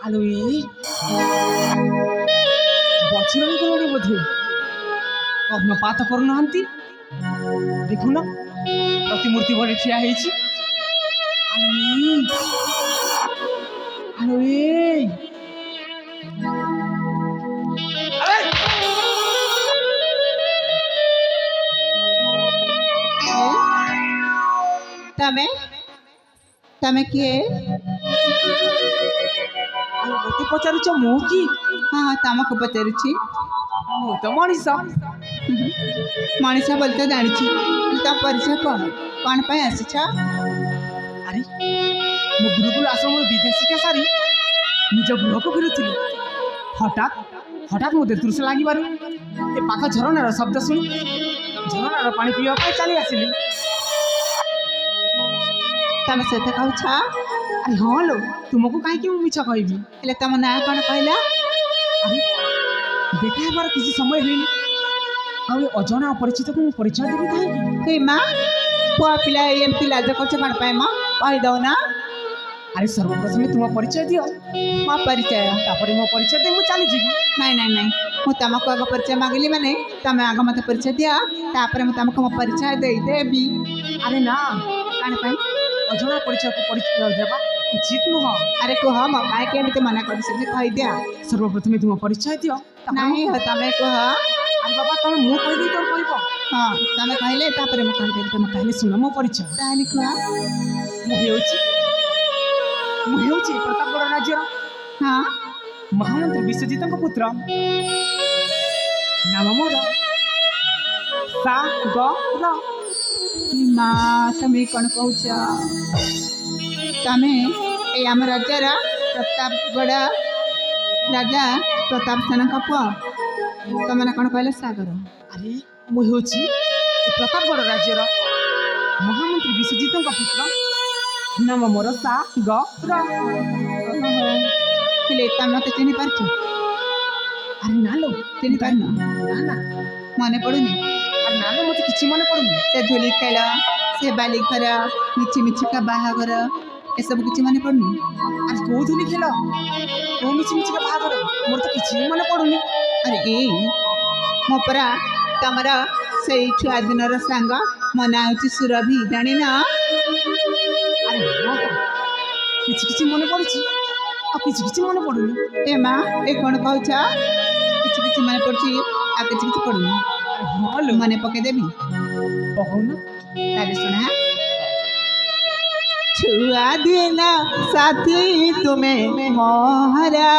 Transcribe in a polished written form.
আলো এই বছর হয়ে গেল বোধে কখনো পাতা করুনাহান্তি দেখুন প্রতিমূর্তি ভরে ঠিয়া হয়েছি। আলো এই আলো এই તમે તમે କିଏ? ଆଲୋ ମତେ ପଚାରୁଛ ମୁଁ କି? ହଁ ତମକୁ ପଚାରୁଛି। ମୁଁ ତ ମଣିଷ। ମଣିଷ ବୋଲି ତ ଜାଣିଛି, ତମ ପରିଚୟ କଣ? କଣ ପାଇଁ ଆସିଛ? ଆରେ ମୁଁ ଗୁରୁକୁଳ ଆଶ୍ରମରୁ ବିଦ୍ୟା ଶିକ୍ଷା ସାରି ନିଜ ଗୃହକୁ ଫେରୁଥିଲି। ହଠାତ୍ ହଠାତ୍ ମୋତେ ତୃଷ ଲାଗିବାରୁ ଏ ପାଖ ଝରଣାର ଶବ୍ଦ ଶୁଣି ଝରଣାର ପାଣି ପିଇବା ପାଇଁ ଚାଲି ଆସିଲି। ତମେ ସତ କହୁଛ? ଆରେ ହଁ ଲୋ, ତୁମକୁ କାହିଁକି ମୁଁ ମିଛ କହିବି? ହେଲେ ତମ ନାଁ କଣ କହିଲ? ଆରେ ଦେଖା ହେବାର କିଛି ସମୟ ହେଇନି, ଆଉ ଏ ଅଜଣା ଅପରିଚିତକୁ ମୁଁ ପରିଚୟ ଦେବି କାହିଁକି? ହେ ମା, ପୁଅ ପିଲା ଏମିତି ଲାଜ କରୁଛ କଣ ପାଇଁ ମ? କହିଦଉନ। ଆରେ ସର୍ବପ୍ରଥମେ ତୁମ ପରିଚୟ ଦିଅ, ମୋ ପରିଚୟ? ତାପରେ ମୋ ପରିଚୟ ଦେଇ ମୁଁ ଚାଲିଯିବି। ନାଇଁ ନାଇଁ ନାଇଁ, ମୁଁ ତମକୁ ଆଗ ପରିଚୟ ମାଗିଲି ମାନେ ତମେ ଆଗ ମତେ ପରିଚୟ ଦିଅ, ତାପରେ ମୁଁ ତମକୁ ମୋ ପରିଚୟ ଦେଇଦେବି। ଆରେ ନା, କଣ ପାଇଁ? ଅଜଣା ପରିଚୟକୁ ପରିଚୟ ଦେବା ଉଚିତ ନୁହଁ। ଆରେ କୁହ ମୋ କାହିଁକି ଏମିତି ମନା କରୁଛ ଯେ କହିଦିଅ। ସର୍ବପ୍ରଥମେ ତୁମ ପରିଚୟ ଦିଅ। ନାଇଁ ହୋ ତମେ କୁହ। ଆରେ ବାବା ତମେ ମୁଁ କହିଦେଇ ତମେ କହିବ। ହଁ ତମେ କହିଲେ ତାପରେ ମୁଁ କହିଦେବି। ତମେ ତାହେଲେ ଶୁଣ ମୋ ପରିଚୟ। ତାହେଲେ କୁହ। ମୁଁ ହେଉଛି ପ୍ରତାପଗଡ଼ ରାଜ୍ୟର ହଁ ମହାମନ୍ତ୍ରୀ ବିଶ୍ୱଜିତଙ୍କ ପୁତ୍ର। ନାମ ମୋର ସାଗର। ମା, ତମେ କଣ କହୁଛ? ତମେ ଏଇ ଆମ ରାଜ୍ୟର ପ୍ରତାପଗଡ଼ ରାଜା ପ୍ରତାପ ସେନଙ୍କ ପୁଅ। ତମେ ନା କଣ କହିଲ? ସାଗର। ଆରେ ମୁଁ ହେଉଛି ଏ ପ୍ରତାପଗଡ଼ ରାଜ୍ୟର ମହାମନ୍ତ୍ରୀ ବିଶ୍ୱଜିତଙ୍କ ପୁତ୍ର। ନାମ ମୋର ସାଗର। ହେଲେ ତମେ ମତେ ଚିହ୍ନି ପାରୁଛ? ଆରେ ନା ଲୋ, ଚିହ୍ନି ପାରୁନ? ନା ନା, ମନେ ପଡୁନି? ଆରେ ନା ଲୋ, ମତେ କିଛି ମନେ ପଡୁନି। ସେ ଧୂଳି ଖେଳ, ସେ ବାଲି ଘର, ମିଛି ମିଛିକା ବାହାଘର, ଏସବୁ କିଛି ମନେ ପଡୁନି? ଆରେ କୋଉ ଧୂଳି ଖେଳ, କୋଉ ମିଛି ମିଛିକା ବାହାଘର, ମୋର ତ କିଛି ହିଁ ମନେ ପଡୁନି। ଆରେ ଏଇ ମୋ ପରା ତମର ସେଇ ଛୁଆ ଦିନର ସାଙ୍ଗ, ମୋ ନାଁ ହେଉଛି ସୁରଭି, ଜାଣିନ? ଆରେ ହଁ ହଁ, କିଛି କିଛି ମନେ ପଡୁଛି ଆଉ କିଛି କିଛି ମନେ ପଡୁନି। ଏ ମା, ଏ କଣ କହୁଛ? କିଛି କିଛି ମନେ ପଡୁଛି ଆଉ କିଛି କିଛି ପଡୁନି। ଆରେ ହଁ ଲୋ, ମନେ ପକେଇଦେବି। କହୁନ। ତାହେଲେ ଶୁଣ। ଛୁଆ ଦିନ ସାଥୀ ତୁମେ ମୋହରା।